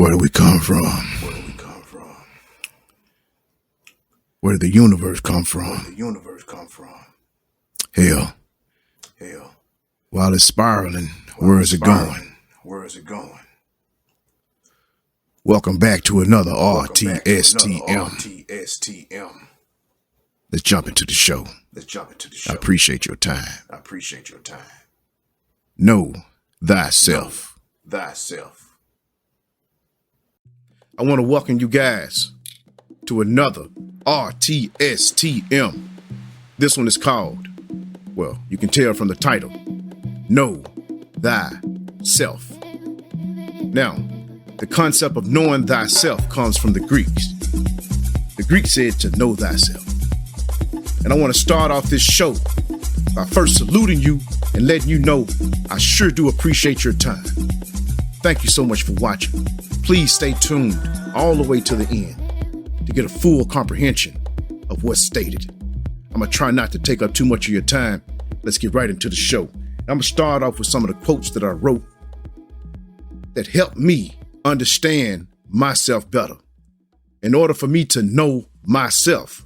Where do we come from? Where did the universe come from? Hell. While it's spiraling, where is it going? Welcome back to another RTSTM. Let's jump into the show. I appreciate your time. Know thyself. I want to welcome you guys to another RTSTM. This one is called, well, you can tell from the title, Know Thyself. Now, the concept of knowing thyself comes from the Greeks. The Greeks said to know thyself. And I want to start off this show by first saluting you and letting you know I sure do appreciate your time. Thank you so much for watching. Please stay tuned all the way to the end to get a full comprehension of what's stated. I'm going to try not to take up too much of your time. Let's get right into the show. I'm going to start off with some of the quotes that I wrote that helped me understand myself better. In order for me to know myself,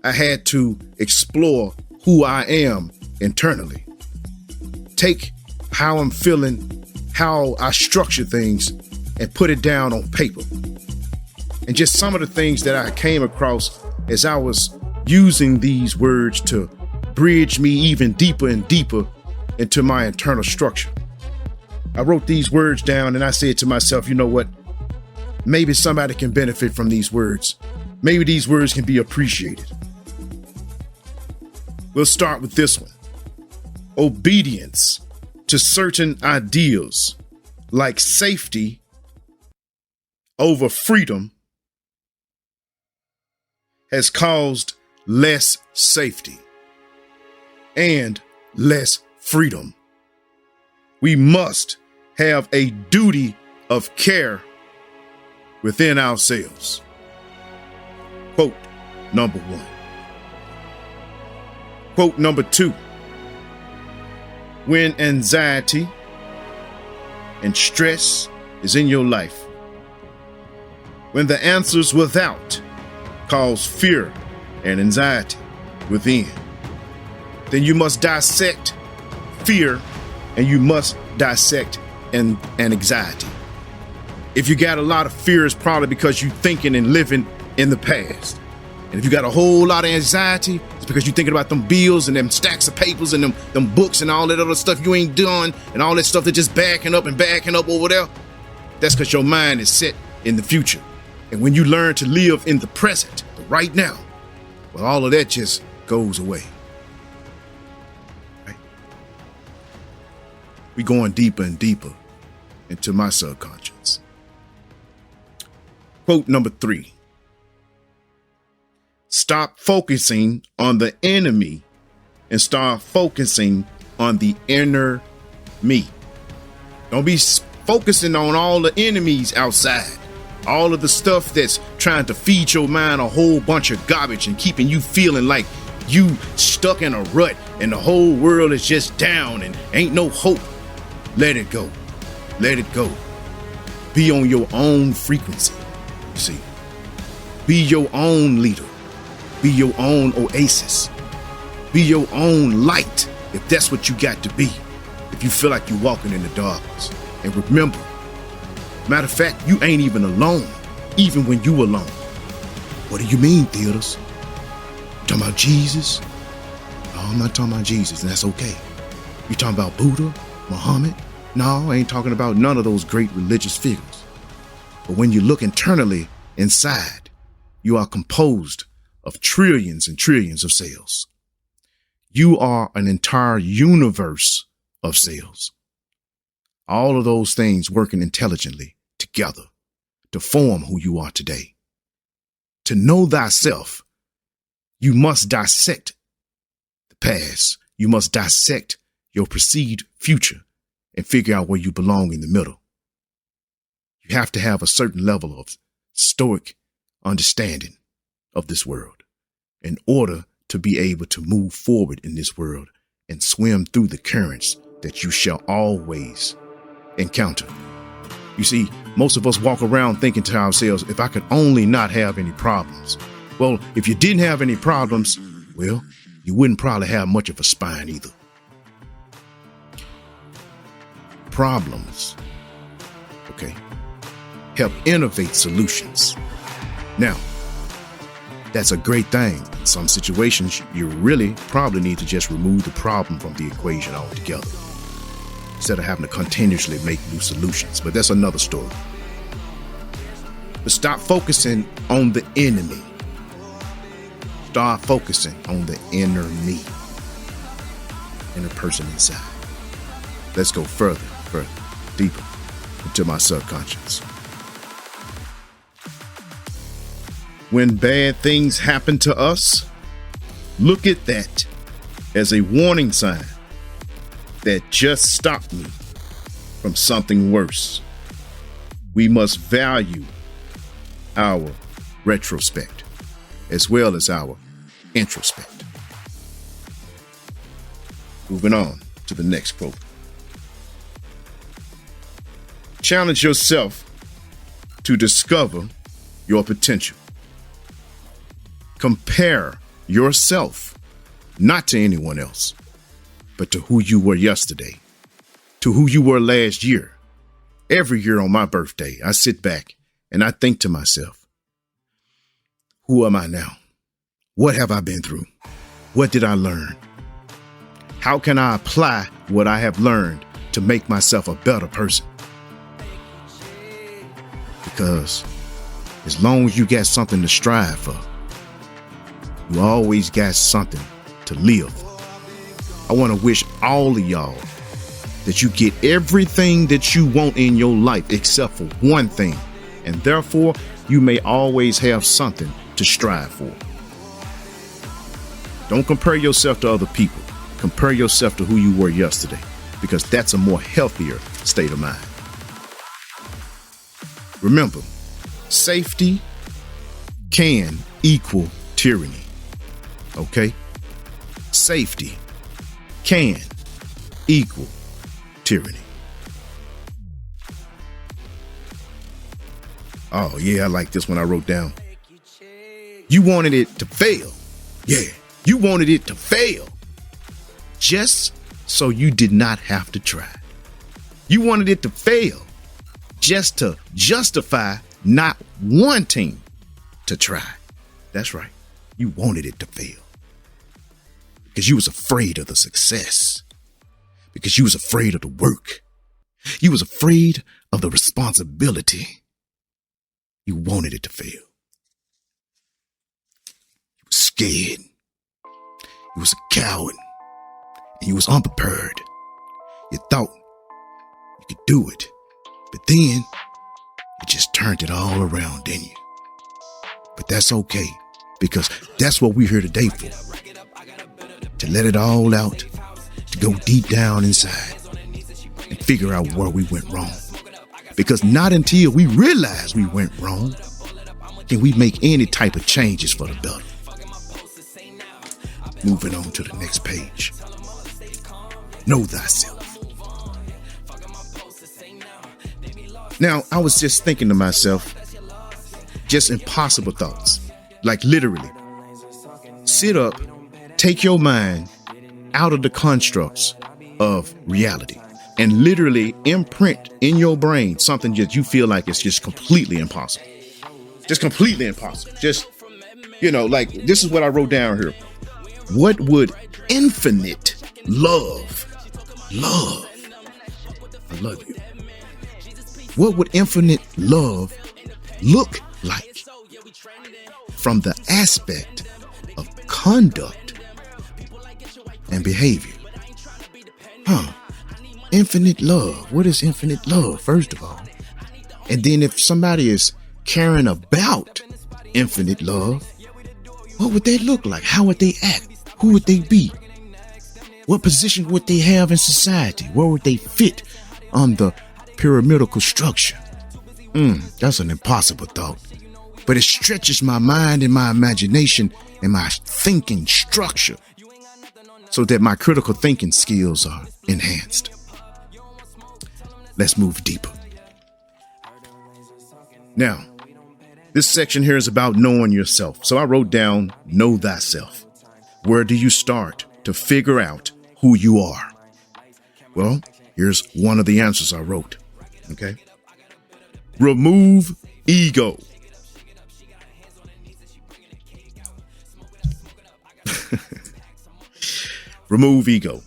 I had to explore who I am internally. Take how I'm feeling, how I structure things, and put it down on paper. And just some of the things that I came across as I was using these words to bridge me even deeper and deeper into my internal structure. I wrote these words down and I said to myself, you know what? Maybe somebody can benefit from these words. Maybe these words can be appreciated. We'll start with this one. Obedience to certain ideals like safety over freedom has caused less safety and less freedom. We must have a duty of care within ourselves. Quote number 1. Quote number 2. When anxiety and stress is in your life, when the answers without cause fear and anxiety within, then you must dissect fear and you must dissect an anxiety. If you got a lot of fear, it's probably because you're thinking and living in the past. And if you got a whole lot of anxiety, it's because you're thinking about them bills and them stacks of papers and them books and all that other stuff you ain't done and all that stuff that's just backing up over there. That's because your mind is set in the future. And when you learn to live in the present, the right now, well, all of that just goes away. Right? We going deeper and deeper into my subconscious. Quote number 3. Stop focusing on the enemy and start focusing on the inner me. Don't be focusing on all the enemies outside. All of the stuff that's trying to feed your mind a whole bunch of garbage and keeping you feeling like you stuck in a rut and the whole world is just down and ain't no hope. Let it go. Let it go. Be on your own frequency. See, be your own leader. Be your own oasis. Be your own light if that's what you got to be. If you feel like you're walking in the darkness. And remember, matter of fact, you ain't even alone, even when you alone. What do you mean, theaters? You talking about Jesus? No, I'm not talking about Jesus, and that's okay. You talking about Buddha, Muhammad? No, I ain't talking about none of those great religious figures. But when you look internally inside, you are composed of trillions and trillions of cells. You are an entire universe of cells. All of those things working intelligently together to form who you are today. To know thyself, you must dissect the past. You must dissect your perceived future and figure out where you belong in the middle. You have to have a certain level of stoic understanding of this world in order to be able to move forward in this world and swim through the currents that you shall always encounter. You see, most of us walk around thinking to ourselves, if I could only not have any problems. Well, if you didn't have any problems, well, you wouldn't probably have much of a spine either. Problems, okay, help innovate solutions. Now, that's a great thing. In some situations, you really probably need to just remove the problem from the equation altogether, instead of having to continuously make new solutions. But that's another story. But stop focusing on the enemy. Start focusing on the inner me, inner person inside. Let's go further, deeper into my subconscious. When bad things happen to us, look at that as a warning sign that just stopped me from something worse. We must value our retrospect as well as our introspect. Moving on to the next quote. Challenge yourself to discover your potential. Compare yourself not to anyone else, but to who you were yesterday, to who you were last year. Every year on my birthday, I sit back and I think to myself, who am I now? What have I been through? What did I learn? How can I apply what I have learned to make myself a better person? Because as long as you got something to strive for, you always got something to live for. I want to wish all of y'all that you get everything that you want in your life except for one thing, and therefore you may always have something to strive for. Don't compare yourself to other people. Compare yourself to who you were yesterday, because that's a more healthier state of mind. Remember, safety can equal tyranny. Okay? Safety can equal tyranny. Oh, yeah, I like this one I wrote down. You wanted it to fail. Yeah, you wanted it to fail just so you did not have to try. You wanted it to fail just to justify not wanting to try. That's right. You wanted it to fail because you was afraid of the success, because you was afraid of the work. You was afraid of the responsibility. You wanted it to fail. You was scared. You was a coward. And you was unprepared. You thought you could do it, but then you just turned it all around, didn't you? But that's okay, because that's what we're here today for. To let it all out, to go deep down inside and figure out where we went wrong. Because not until we realize we went wrong can we make any type of changes for the better. Moving on to the next page. Know thyself. Now, I was just thinking to myself, just impossible thoughts. Like literally, sit up, take your mind out of the constructs of reality and literally imprint in your brain something that you feel like it's just completely impossible. Just completely impossible. Just, like this is what I wrote down here. What would infinite love, I love you. What would infinite love look like from the aspect of conduct and behavior? Infinite love. What is infinite love, first of all? And then if somebody is caring about infinite love, what would they look like? How would they act? Who would they be? What position would they have in society? Where would they fit on the pyramidal structure? That's an impossible thought, but it stretches my mind and my imagination and my thinking structure so that my critical thinking skills are enhanced. Let's move deeper. Now, this section here is about knowing yourself. So I wrote down, know thyself. Where do you start to figure out who you are? Well, here's one of the answers I wrote. Okay. Remove ego. Remove ego.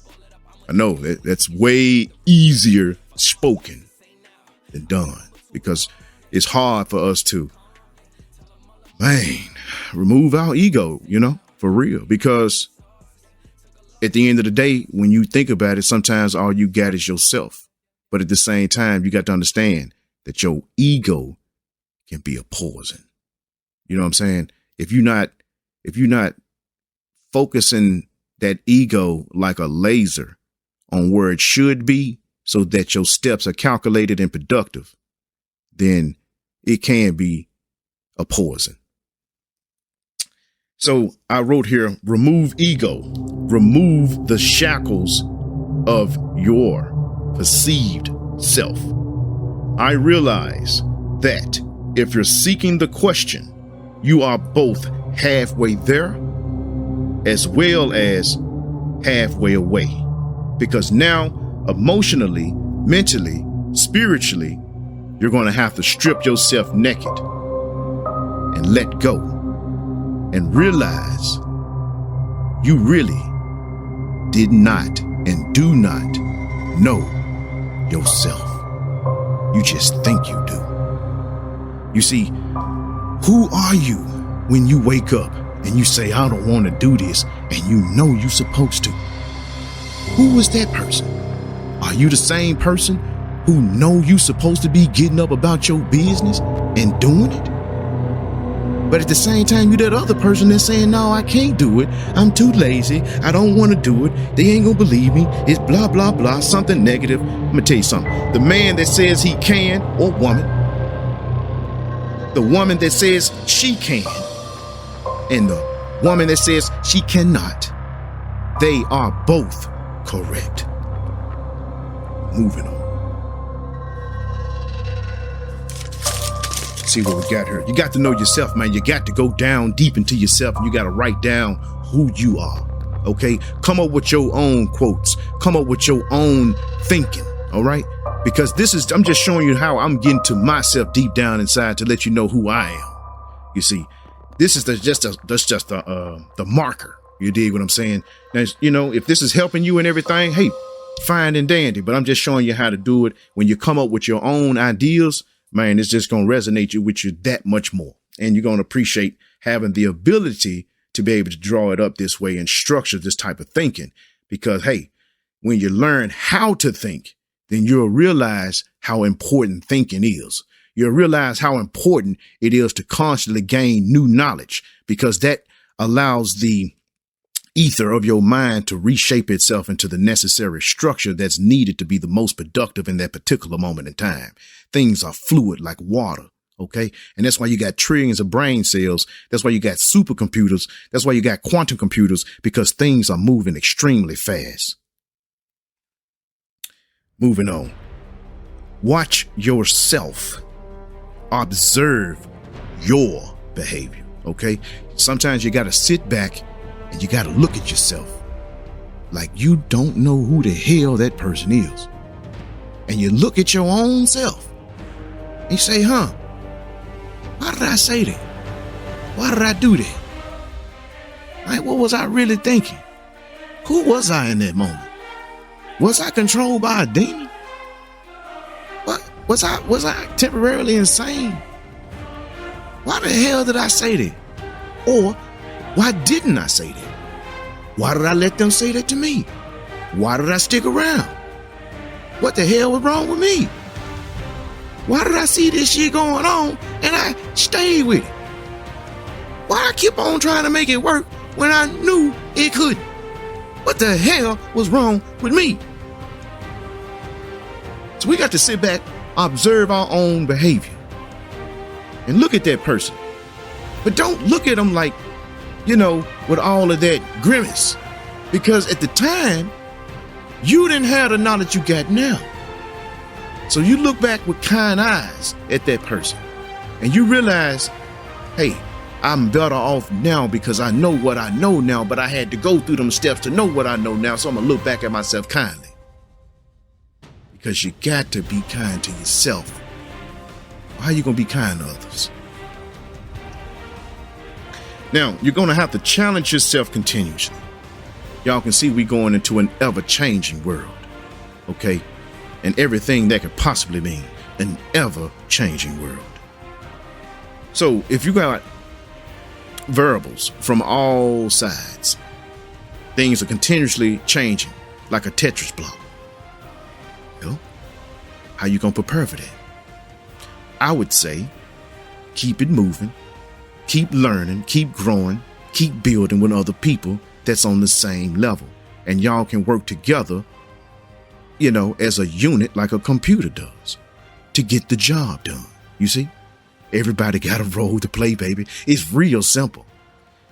I know that's way easier spoken than done, because it's hard for us to, remove our ego, for real. Because at the end of the day, when you think about it, sometimes all you got is yourself. But at the same time, you got to understand that your ego can be a poison. You know what I'm saying? If you're not focusing that ego like a laser on where it should be so that your steps are calculated and productive, then it can be a poison. So I wrote here, remove ego, remove the shackles of your perceived self. I realize that if you're seeking the question, you are both halfway there as well as halfway away. Because now, emotionally, mentally, spiritually, you're going to have to strip yourself naked and let go and realize you really did not and do not know yourself. You just think you do. You see, who are you when you wake up and you say, I don't want to do this, and you know you're supposed to? Who is that person? Are you the same person who know you supposed to be getting up about your business and doing it? But at the same time, you that other person that's saying, no, I can't do it. I'm too lazy. I don't want to do it. They ain't gonna believe me. It's blah, blah, blah, something negative. I'm gonna tell you something. The man that says he can, or woman, the woman that says she can, and the woman that says she cannot, they are both correct. Moving on. See what we got here. You got to know yourself, man. You got to go down deep into yourself, and you got to write down who you are. Okay. Come up with your own quotes. Come up with your own thinking. All right. Because I'm just showing you how I'm getting to myself deep down inside to let you know who I am. You see, this is just the marker. You dig what I'm saying? Now, if this is helping you and everything, hey, fine and dandy. But I'm just showing you how to do it. When you come up with your own ideas, man, it's just going to resonate with you that much more. And you're going to appreciate having the ability to be able to draw it up this way and structure this type of thinking. Because, hey, when you learn how to think, then you'll realize how important thinking is. You'll realize how important it is to constantly gain new knowledge, because that allows the ether of your mind to reshape itself into the necessary structure that's needed to be the most productive in that particular moment in time. Things are fluid like water. OK, and that's why you got trillions of brain cells. That's why you got supercomputers. That's why you got quantum computers, because things are moving extremely fast. Moving on. Watch yourself. Observe your behavior. OK, sometimes you got to sit back and you got to look at yourself like you don't know who the hell that person is. And you look at your own self and you say, why did I say that? Why did I do that? Like, what was I really thinking? Who was I in that moment? Was I controlled by a demon? What was I temporarily insane? Why the hell did I say that? Or why didn't I say that? Why did I let them say that to me? Why did I stick around? What the hell was wrong with me? Why did I see this shit going on and I stayed with it? Why I keep on trying to make it work when I knew it couldn't? What the hell was wrong with me? So we got to sit back, observe our own behavior, and look at that person. But don't look at them like, with all of that grimace. Because at the time, you didn't have the knowledge you got now. So you look back with kind eyes at that person and you realize, hey, I'm better off now because I know what I know now, but I had to go through them steps to know what I know now. So I'm going to look back at myself kindly. Because you got to be kind to yourself. How are you going to be kind to others? Now, you're going to have to challenge yourself continuously. Y'all can see we're going into an ever-changing world. Okay? And everything that could possibly mean an ever-changing world. So if you got variables from all sides, things are continuously changing like a Tetris block. Well, how you gonna prepare for that? I would say keep it moving, keep learning, keep growing, keep building with other people that's on the same level, and y'all can work together, you know, as a unit like a computer does to get the job done. You see? Everybody got a role to play, baby. It's real simple.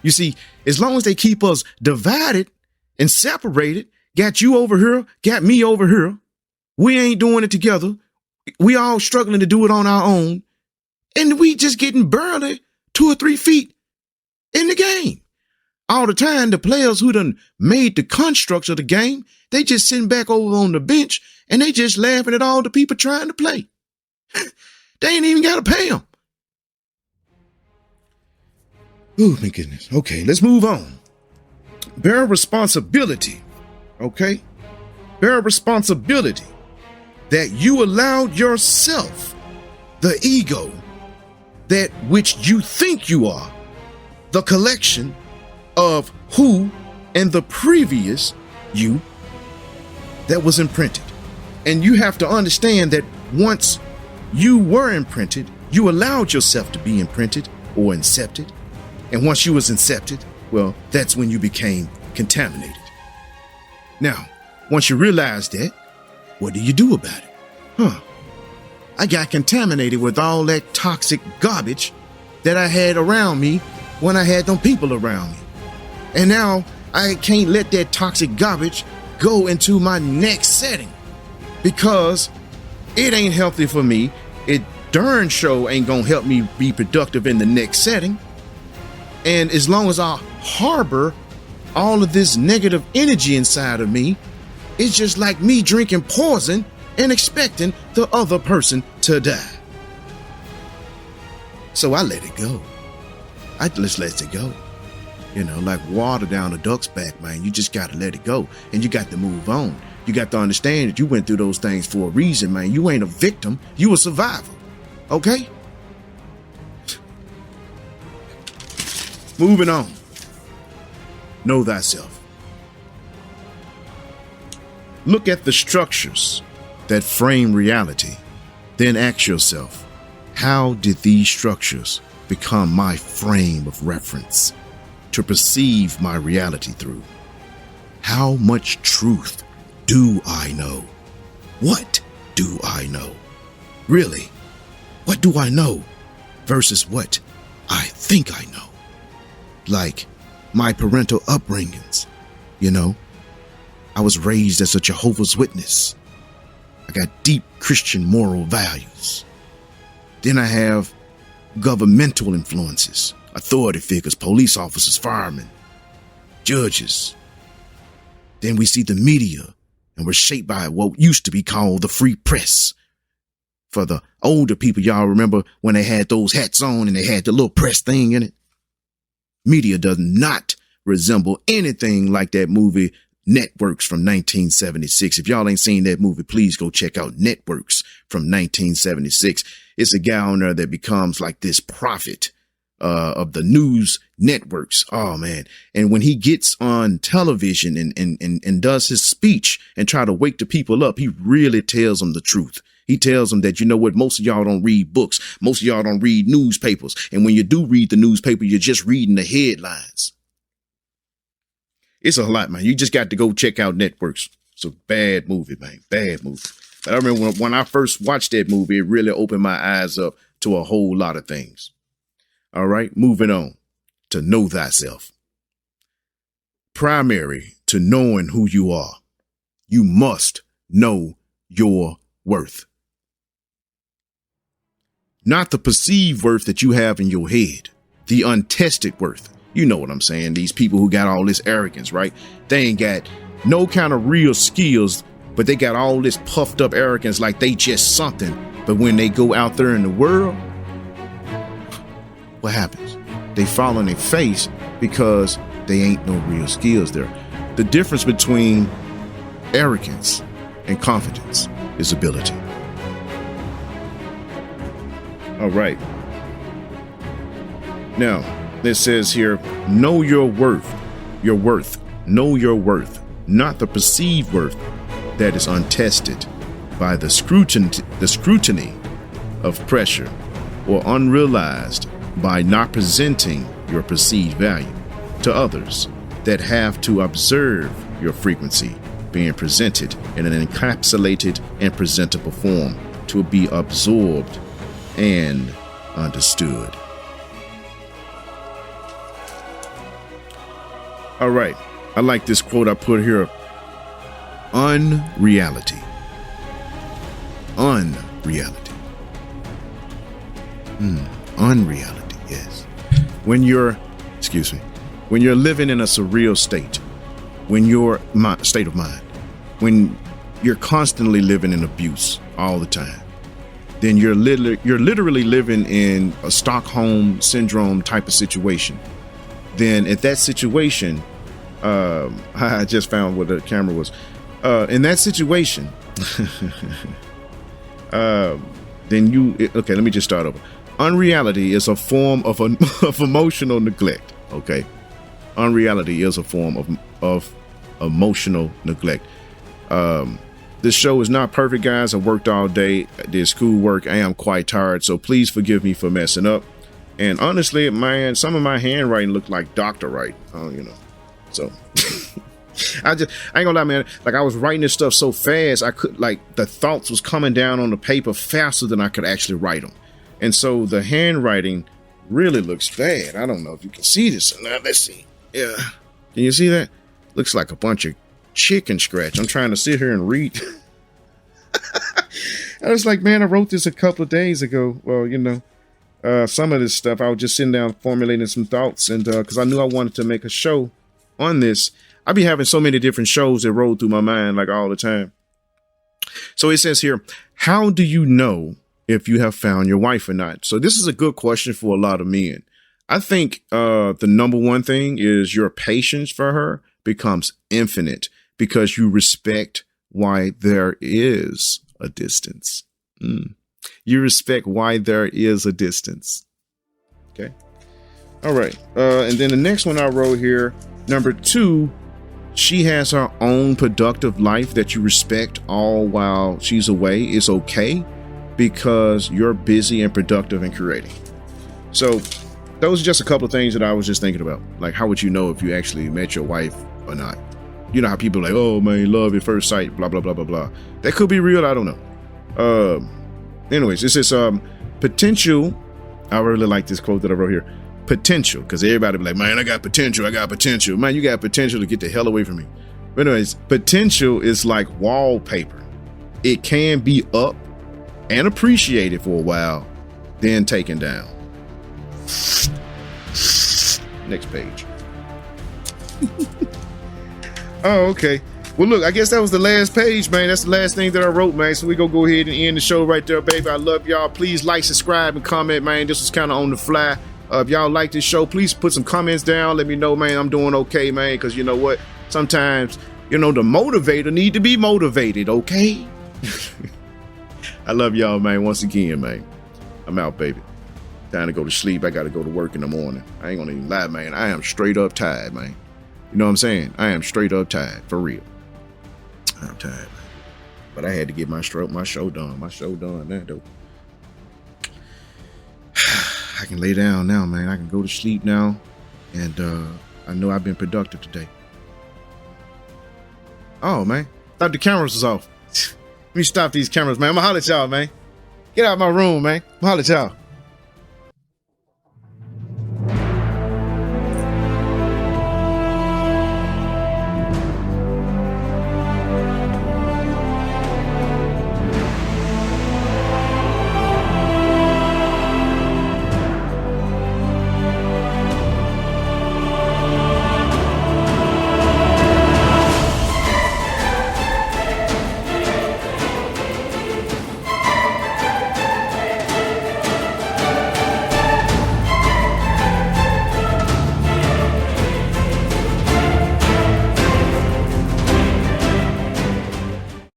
You see, as long as they keep us divided and separated, got you over here, got me over here, we ain't doing it together. We all struggling to do it on our own. And we just getting barely 2 or 3 feet in the game. All the time, the players who done made the constructs of the game, they just sitting back over on the bench and they just laughing at all the people trying to play. They ain't even got to pay them. Oh, my goodness. Okay, let's move on. Bear responsibility. Okay? Bear responsibility that you allowed yourself, the ego, that which you think you are, the collection of who and the previous you that was imprinted. And you have to understand that once you were imprinted, you allowed yourself to be imprinted or incepted. And once you was incepted, well, that's when you became contaminated. Now, once you realize that, what do you do about it? I got contaminated with all that toxic garbage that I had around me when I had them people around me. And now I can't let that toxic garbage go into my next setting because it ain't healthy for me. It darn sure ain't gonna help me be productive in the next setting. And as long as I harbor all of this negative energy inside of me, it's just like me drinking poison and expecting the other person to die. So I let it go. I just let it go. You know, like water down a duck's back, man. You just got to let it go and you got to move on. You got to understand that you went through those things for a reason, man. You ain't a victim. You a survivor. Okay? Moving on. Know thyself. Look at the structures that frame reality. Then ask yourself, how did these structures become my frame of reference to perceive my reality through? How much truth do I know? What do I know? Really, what do I know versus what I think I know? Like my parental upbringings, you know, I was raised as a Jehovah's Witness. I got deep Christian moral values. Then I have governmental influences, authority figures, police officers, firemen, judges. Then we see the media, and we're shaped by what used to be called the free press. For the older people, y'all remember when they had those hats on and they had the little press thing in it? Media does not resemble anything like that movie Networks from 1976. If y'all ain't seen that movie, please go check out Networks from 1976. It's a guy on there that becomes like this prophet of the news networks. Oh man. And when he gets on television and does his speech and try to wake the people up, he really tells them the truth. He tells them that, you know what, most of y'all don't read books. Most of y'all don't read newspapers. And when you do read the newspaper, you're just reading the headlines. It's a lot, man. You just got to go check out Networks. It's a bad movie, man. Bad movie. But I remember when I first watched that movie, it really opened my eyes up to a whole lot of things. All right, moving on to know thyself. Primary to knowing who you are, you must know your worth. not the perceived worth that you have in your head, the untested worth. You know what I'm saying? These people who got all this arrogance, right? They ain't got no kind of real skills, but they got all this puffed up arrogance like they just something. But when they go out there in the world, what happens? They fall on their face because they ain't no real skills there. The difference between arrogance and confidence is ability. All right. Now, it says here, know your worth, know your worth, not the perceived worth that is untested by the scrutiny of pressure or unrealized by not presenting your perceived value to others that have to observe your frequency being presented in an encapsulated and presentable form to be absorbed and understood. All right. I like this quote I put here. Unreality. Unreality. Unreality, yes. When you're living in a surreal state, when your state of mind, when you're constantly living in abuse all the time, then you're literally living in a Stockholm syndrome type of situation. Then at that situation, I just found what the camera was. In that situation, let me just start over. Unreality is a form of emotional neglect. Okay. Unreality is a form of emotional neglect. This show is not perfect, guys. I worked all day, did schoolwork. I am quite tired, so please forgive me for messing up. And honestly, man, some of my handwriting looked like doctor writing. So I ain't gonna lie, man. Like, I was writing this stuff so fast, I could, like, the thoughts was coming down on the paper faster than I could actually write them. And so the handwriting really looks bad. I don't know if you can see this or not. Let's see. Yeah. Can you see that? Looks like a bunch of chicken scratch. I'm trying to sit here and read. I was like, man, I wrote this a couple of days ago. Well, some of this stuff, I was just sitting down formulating some thoughts, and because I knew I wanted to make a show on this. I be having so many different shows that roll through my mind like all the time. So it says here, how do you know if you have found your wife or not? So this is a good question for a lot of men. I think the number one thing is your patience for her becomes infinite because you respect why there is a distance. You respect why there is a distance. Okay. All right. And then the next one I wrote here, number 2, she has her own productive life that you respect all while she's away. It's okay because you're busy and productive and creating. So those are just a couple of things that I was just thinking about. Like, how would you know if you actually met your wife or not? You know how people are like, oh man, love at first sight, blah, blah, blah, blah, blah. That could be real. I don't know. Anyways, this is potential. I really like this quote that I wrote here. Potential, because everybody be like, man, I got potential. Man, you got potential to get the hell away from me. But anyways, potential is like wallpaper. It can be up and appreciated for a while, then taken down. Next page. Oh, okay. Well, look, I guess that was the last page, man. That's the last thing that I wrote, man. So we gonna go ahead and end the show right there, baby. I love y'all. Please like, subscribe, and comment, man. This was kind of on the fly. If y'all like this show, please put some comments down. Let me know, man, I'm doing okay, man. Because you know what? Sometimes, the motivator need to be motivated, okay? I love y'all, man. Once again, man. I'm out, baby. Time to go to sleep. I got to go to work in the morning. I ain't gonna even lie, man. I am straight up tired, man. You know what I'm saying? I am straight up tired, for real. I'm tired, man. But I had to get my show done. My show done now, though. I can lay down now, man. I can go to sleep now. And I know I've been productive today. Oh, man. Thought the cameras was off. Let me stop these cameras, man. I'm gonna holler at y'all, man. Get out of my room, man. I'm gonna holler at y'all.